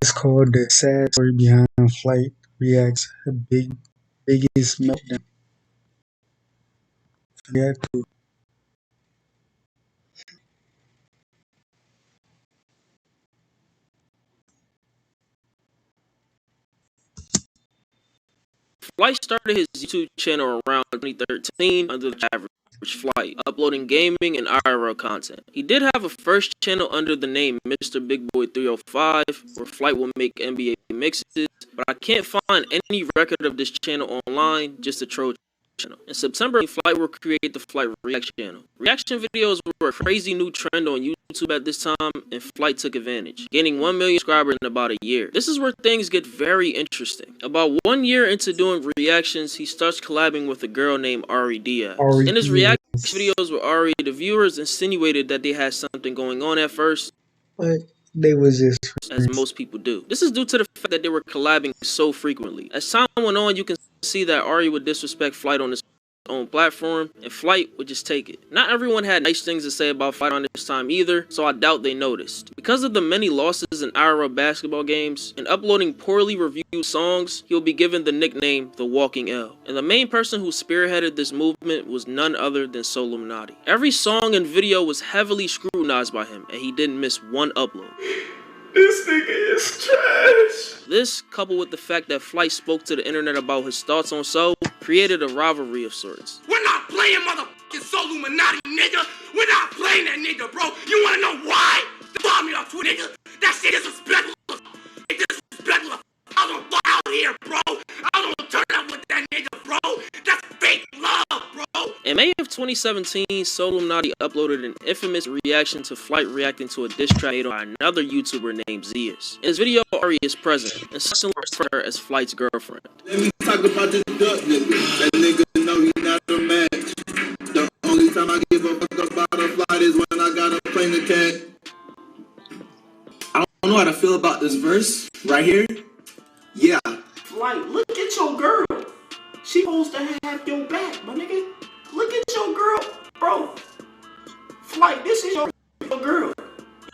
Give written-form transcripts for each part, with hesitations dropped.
It's called The Sad Story Behind Flight Reacts Biggest Meltdown. React to. Flight started his YouTube channel around 2013 under the average Flight, uploading gaming and IRL content. He did have a first channel under the name Mr. Big Boy 305, where Flight will make NBA mixes, but I can't find any record of this channel online, just a troll channel. In September, Flight will create the FlightReacts channel. Reaction videos were a crazy new trend on YouTube at this time, and Flight took advantage, gaining 1 million subscribers in about a year. This is where things get very interesting. About 1 year into doing reactions, he starts collabing with a girl named Ari Diaz. In his reaction videos with Ari, the viewers insinuated that they had something going on at first, but they was just as most people do. This is due to the fact that they were collabing so frequently. As time went on, you can see that Ari would disrespect Flight on his own platform, and Flight would just take it. Not everyone had nice things to say about Flight on this time either, so I doubt they noticed. Because of the many losses in IRL basketball games and uploading poorly reviewed songs, he'll be given the nickname The Walking L. And the main person who spearheaded this movement was none other than Soluminati. Every song and video was heavily scrutinized by him, and he didn't miss one upload. This nigga is trash. This, coupled with the fact that Flight spoke to the internet about his thoughts on So, created a rivalry of sorts. We're not playing motherfucking Soluminati, nigga. We're not playing that nigga, bro. You wanna know why? Follow me on Twitter, nigga. That shit is disrespectful. It's disrespectful. I don't fly out here, bro. I don't turn up with that nigga, bro. That's fake love, bro. In May of 2017, Soluminati uploaded an infamous reaction to Flight reacting to a diss track made by another YouTuber named Zeus. In his video, Ari is present, and suddenly refers to her as Flight's girlfriend. Let me talk about this duck nigga. That nigga know he not a match. The only time I give a fuck about a Flight is when I got a plane to catch. I don't know how to feel about this verse right here. Yeah. Flight, look at your girl. She supposed to have your back, my nigga. Look at your girl, bro. Flight, this is your girl.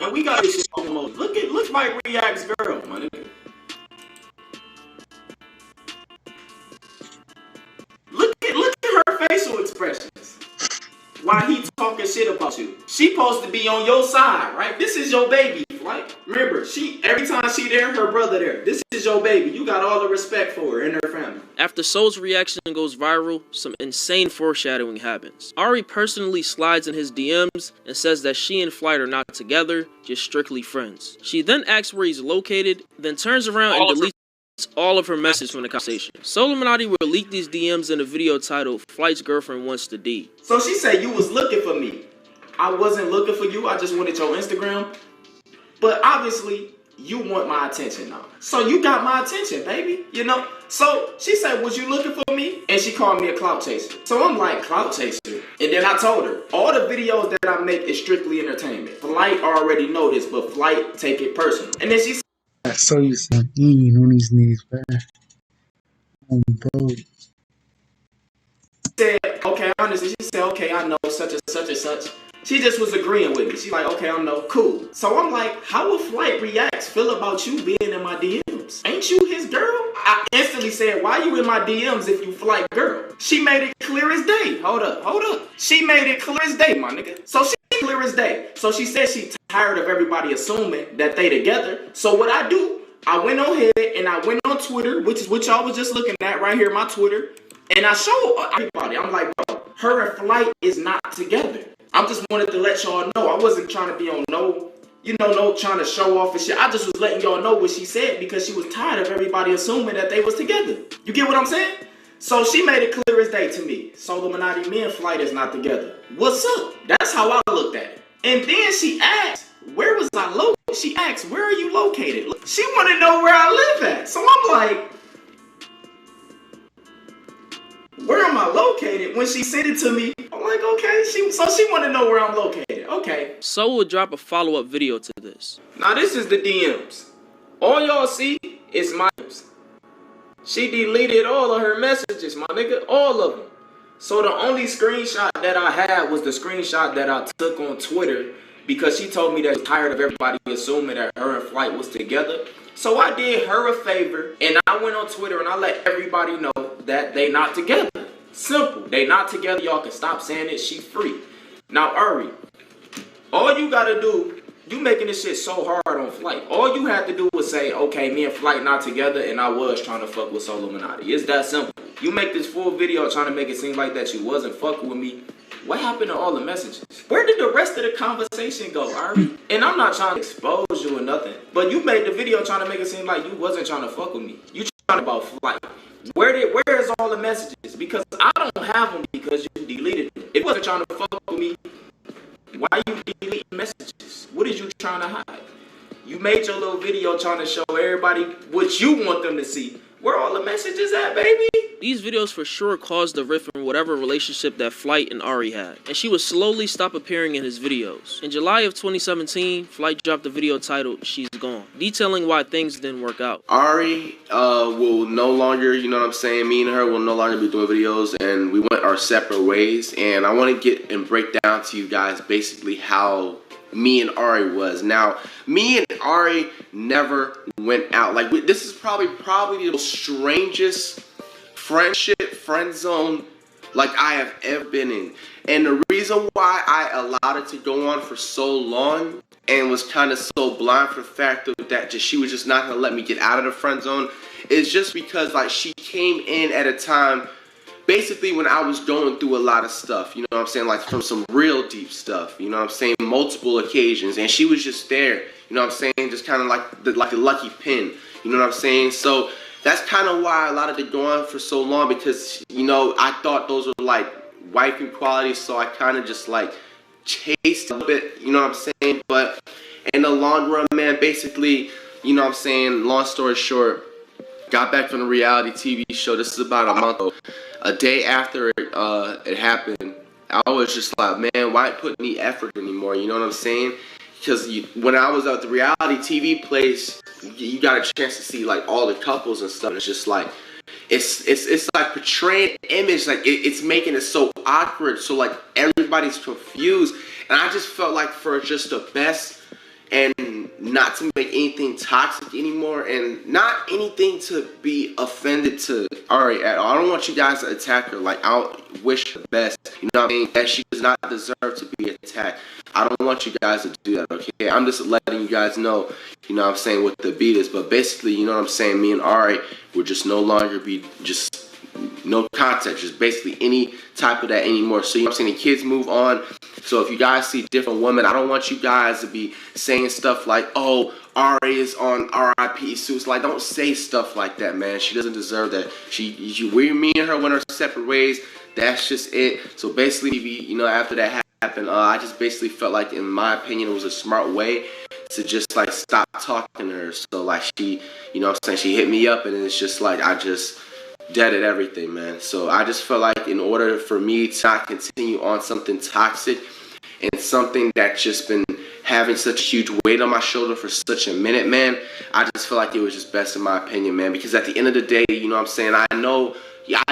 And we got this shit almost. Look FlightReacts girl, my nigga. Look at her facial expressions. While he talking shit about you. She supposed to be on your side, right? This is your baby, Flight. Remember, every time she there, her brother there. This is your baby. You got all the respect for her and her family. After Soul's reaction goes viral, some insane foreshadowing happens. Ari personally slides in his DMs and says that she and Flight are not together, just strictly friends. She then asks where he's located, then turns around and deletes all of her messages from the conversation. Soluminati will leak these DMs in a video titled Flight's Girlfriend Wants to D. So she said you was looking for me. I wasn't looking for you, I just wanted your Instagram. But obviously, you want my attention now. So you got my attention, baby, you know? So she said, was you looking for me? And she called me a clout chaser. So I'm like, clout chaser? And then I told her, all the videos that I make is strictly entertainment. Flight already know this, but Flight take it personal. And then she said, So you said, on these niggas, bro. Oh, bro. Said, okay, honestly, she said, okay, I know such and such and such. She just was agreeing with me. She's like, okay, I know, cool. So I'm like, how would FlightReacts feel about you being in my DMs? Ain't you his girl? I instantly said, why you in my DMs if you Flight girl? She made it clear as day. Hold up. She made it clear as day, my nigga. So she clear as day. So she said she tired of everybody assuming that they together. So what I do, I went on ahead and I went on Twitter, which is what y'all was just looking at right here, my Twitter. And I showed everybody, I'm like, bro, her and Flight is not together. I just wanted to let y'all know. I wasn't trying to be on no trying to show off and shit. I just was letting y'all know what she said because she was tired of everybody assuming that they was together. You get what I'm saying? So she made it clear as day to me. Soluminati, me and Flight is not together. What's up? That's how I looked at it. And then she asked, where was I located? She asked, where are you located? She wanted to know where I live at. So I'm like, where am I located? When she sent it to me, I'm like, okay. So she wanted to know where I'm located. Okay. So would drop a follow-up video to this. Now this is the DMs. All y'all see is my DMs. She deleted all of her messages, my nigga. All of them. So the only screenshot that I had was the screenshot that I took on Twitter because she told me that she's tired of everybody assuming that her and Flight was together. So I did her a favor, and I went on Twitter and I let everybody know that they not together. Simple. They not together. Y'all can stop saying it. She free. Now, Ari, all you gotta do, you making this shit so hard on Flight. All you had to do was say, okay, me and Flight not together, and I was trying to fuck with Solomonati. It's that simple. You make this full video trying to make it seem like that you wasn't fucking with me. What happened to all the messages? Where did the rest of the conversation go, Ari? And I'm not trying to expose you or nothing, but you made the video trying to make it seem like you wasn't trying to fuck with me. You trying about Flight. Where is all the messages? Because I don't have them because you deleted them. If you wasn't trying to fuck with me, why you deleting messages? What is you trying to hide? You made your little video trying to show everybody what you want them to see. Where all the messages at, baby? These videos for sure caused a rift in whatever relationship that Flight and Ari had, and she would slowly stop appearing in his videos. In July of 2017, Flight dropped a video titled She's Gone, detailing why things didn't work out. Ari will no longer, you know what I'm saying, me and her will no longer be doing videos, and we went our separate ways. And I want to get and break down to you guys basically how me and Ari was. Now, me and Ari never went out. Like, this is probably the strangest friend zone like I have ever been in. And the reason why I allowed it to go on for so long and was kind of so blind for the fact of that she was just not gonna let me get out of the friend zone is just because, like, she came in at a time basically when I was going through a lot of stuff, you know what I'm saying, like from some real deep stuff, you know what I'm saying, multiple occasions, and she was just there, you know what I'm saying, just kind of like the lucky pin, you know what I'm saying. So that's kind of why I allowed it to go on for so long, because, you know, I thought those were like wifey qualities, so I kind of just like chased a bit, you know what I'm saying. But in the long run, man, basically, you know what I'm saying, long story short, got back from the reality TV show. This is about a month ago. A day after it happened, I was just like, man, why put any effort anymore? You know what I'm saying? Because when I was at the reality TV place, you got a chance to see like all the couples and stuff. It's just like, it's like portraying an image, like it's making it so awkward, so like everybody's confused. And I just felt like for just the best, and not to make anything toxic anymore, and not anything to be offended to Ari at all. I don't want you guys to attack her. Like, I don't wish her the best, you know what I mean, that she does not deserve to be attacked. I don't want you guys to do that, okay? I'm just letting you guys know, you know what I'm saying, what the beat is. But basically, you know what I'm saying, me and Ari will just no longer be just no contact, just basically any type of that anymore. So, you know what I'm saying, the kids move on. So if you guys see different women, I don't want you guys to be saying stuff like, oh, Ari is on RIP suits. Like, don't say stuff like that, man. She doesn't deserve that. Me and her went our separate ways. That's just it. So basically, you know, after that happened, I just basically felt like, in my opinion, it was a smart way to just like stop talking to her. So like, she, you know what I'm saying, she hit me up, and it's just like, I just deaded everything, man. So I just felt like in order for me to not continue on something toxic and something that's just been having such a huge weight on my shoulder for such a minute, man, I just feel like it was just best, in my opinion, man. Because at the end of the day, you know what I'm saying, I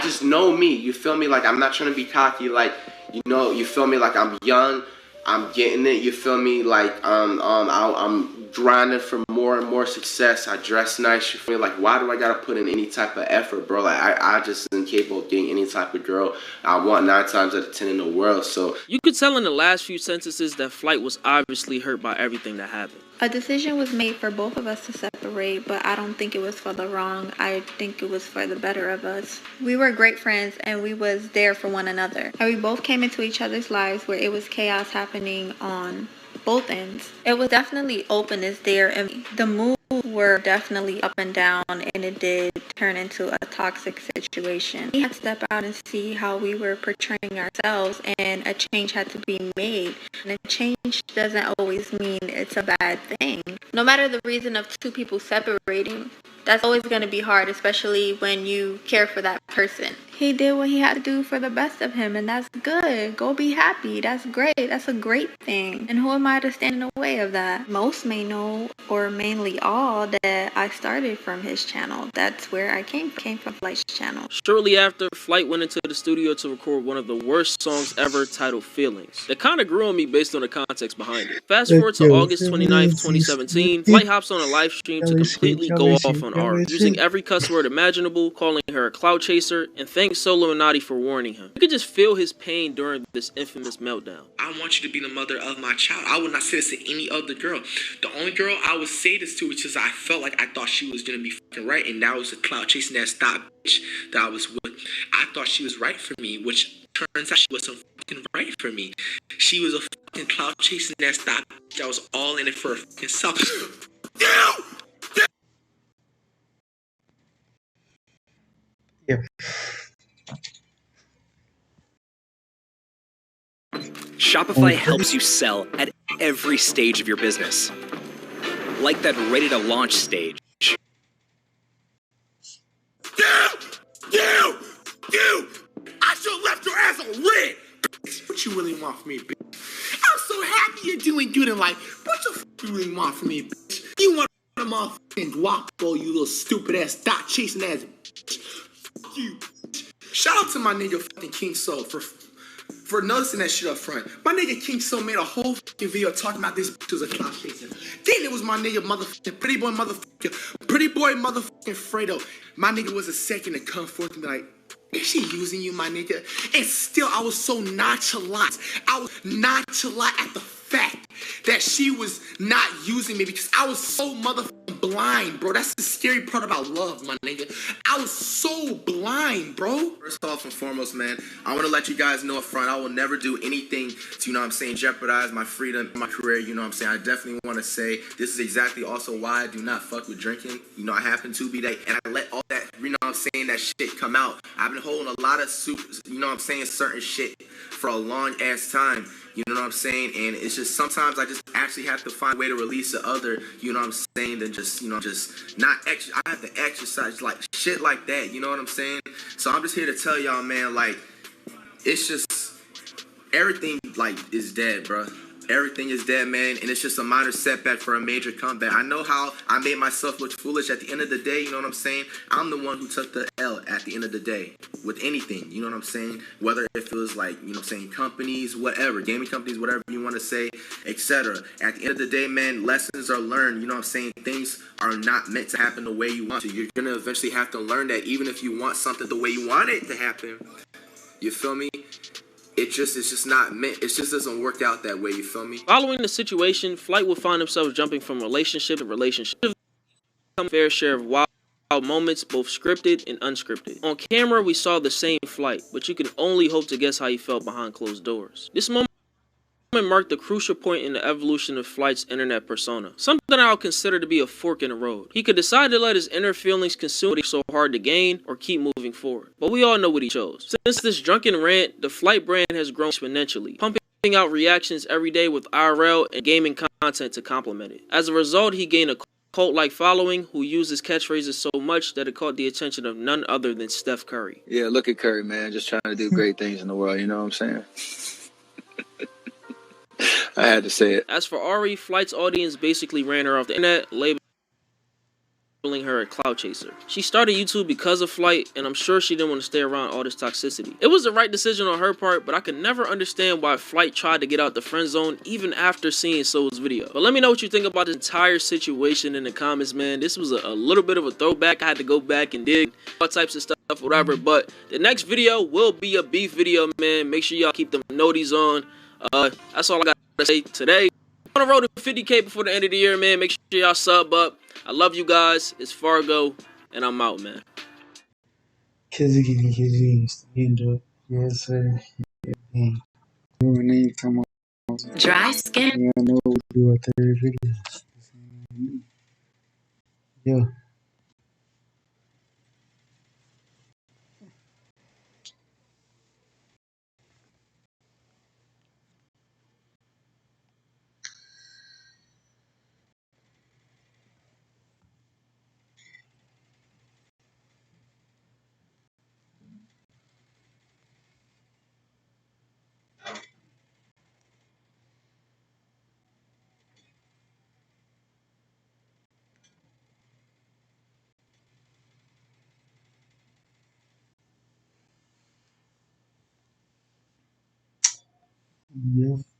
just know me, you feel me? Like, I'm not trying to be cocky, like, you know, you feel me? Like, I'm young, I'm getting it, you feel me? Like, I'm grinding for more and more success. I dress nice, you feel me? Like, why do I gotta put in any type of effort, bro? Like, I just am capable of getting any type of girl I want 9 times out of 10 in the world. So you could tell in the last few sentences that Flight was obviously hurt by everything that happened. A decision was made for both of us to separate, but I don't think it was for the wrong. I think it was for the better of us. We were great friends, and we was there for one another. And we both came into each other's lives where it was chaos happening on both ends. It was definitely openness there, and the moves were definitely up and down, and it did turn into a toxic situation. We had to step out and see how we were portraying ourselves, and a change had to be made. And a change doesn't always mean it's a bad thing. No matter the reason of two people separating, that's always going to be hard, especially when you care for that person. He did what he had to do for the best of him, and that's good. Go be happy. That's great. That's a great thing. And who am I to stand in the way of that? Most may know, or mainly all, that I started from his channel. That's where I came from Flight's channel. Shortly after, Flight went into the studio to record one of the worst songs ever, titled Feelings. That kind of grew on me based on the context behind it. Fast forward to August 29th, 2017, Flight hops on a live stream to completely go off on Ari, using every cuss word imaginable, calling her a clout chaser, and thanks Solo and Nadi for warning him. You could just feel his pain during this infamous meltdown. I want you to be the mother of my child. I would not say this to any other girl. The only girl I would say this to, which is I felt like I thought she was gonna be fucking right, and that was the clout chasing that stop bitch that I was with. I thought she was right for me, which turns out she wasn't fucking right for me. She was a fucking clout chasing that stop bitch that was all in it for her fucking self. Yeah. Shopify helps you sell at every stage of your business. Like that ready to launch stage. You! I should have left your ass on red! What you really want from me, bitch? I'm so happy you're doing good in life. What the fuck you really want from me, bitch? You want a motherfucking guapo, you little stupid ass, dot chasing ass bitch. Fuck you, bitch. Shout out to my nigga fucking King Soul for noticing that shit up front. My nigga King Soul made a whole fucking video talking about this bitch was a clout chaser. Then it was my nigga motherfucking pretty boy motherfucking Fredo. My nigga was a second to come forth and be like, is she using you, my nigga? And still, I was so nonchalant. I was nonchalant at the fact that she was not using me because I was so motherfucking blind, bro. That's the scary part about love, my nigga. I was so blind, bro. First off and foremost, man, I want to let you guys know up front, I will never do anything to, you know what I'm saying, jeopardize my freedom, my career, you know what I'm saying. I definitely want to say this is exactly also why I do not fuck with drinking. You know, I happen to be that, and I let all that, you know what I'm saying, that shit come out. I've been holding a lot of you know what I'm saying, certain shit for a long ass time. You know what I'm saying? And it's just sometimes I just actually have to find a way to release the other, you know what I'm saying, than just, you know, just not I have to exercise like shit like that, you know what I'm saying? So I'm just here to tell y'all, man, like, it's just everything like is dead, bro. Everything is dead, man, and it's just a minor setback for a major comeback. I know how I made myself look foolish at the end of the day, you know what I'm saying? I'm the one who took the L at the end of the day with anything, you know what I'm saying? Whether it feels like, you know what I'm saying, companies, whatever, gaming companies, whatever you want to say, etc. At the end of the day, man, lessons are learned, you know what I'm saying? Things are not meant to happen the way you want to. You're going to eventually have to learn that even if you want something the way you want it to happen, you feel me? It's just not meant. It just doesn't work out that way. You feel me? Following the situation, Flight would find himself jumping from relationship to relationship. A fair share of wild moments, both scripted and unscripted. On camera, we saw the same Flight, but you can only hope to guess how he felt behind closed doors. This moment marked the crucial point in the evolution of Flight's internet persona. Something I'll consider to be a fork in the road. He could decide to let his inner feelings consume what he's so hard to gain, or keep moving forward. But we all know what he chose. Since this drunken rant, the Flight brand has grown exponentially, pumping out reactions every day with IRL and gaming content to complement it. As a result, he gained a cult-like following who uses catchphrases so much that it caught the attention of none other than Steph Curry. Yeah, look at Curry, man, just trying to do great things in the world, you know what I'm saying? I had to say it. As for Ari, Flight's audience basically ran her off the internet, labeling her a clout chaser. She started YouTube because of Flight, and I'm sure she didn't want to stay around all this toxicity. It was the right decision on her part, but I could never understand why Flight tried to get out the friend zone even after seeing Soul's video. But let me know what you think about this entire situation in the comments, man. This was a little bit of a throwback. I had to go back and dig all types of stuff, whatever. But the next video will be a beef video, man. Make sure y'all keep them noties on. That's all I got to say today. On the road to 50K before the end of the year, man. Make sure y'all sub up. I love you guys. It's Fargo, and I'm out, man. Kizzy, yes, sir. Yeah. When they come on, Dry skin. I know we do a third video. Yeah. Yeah.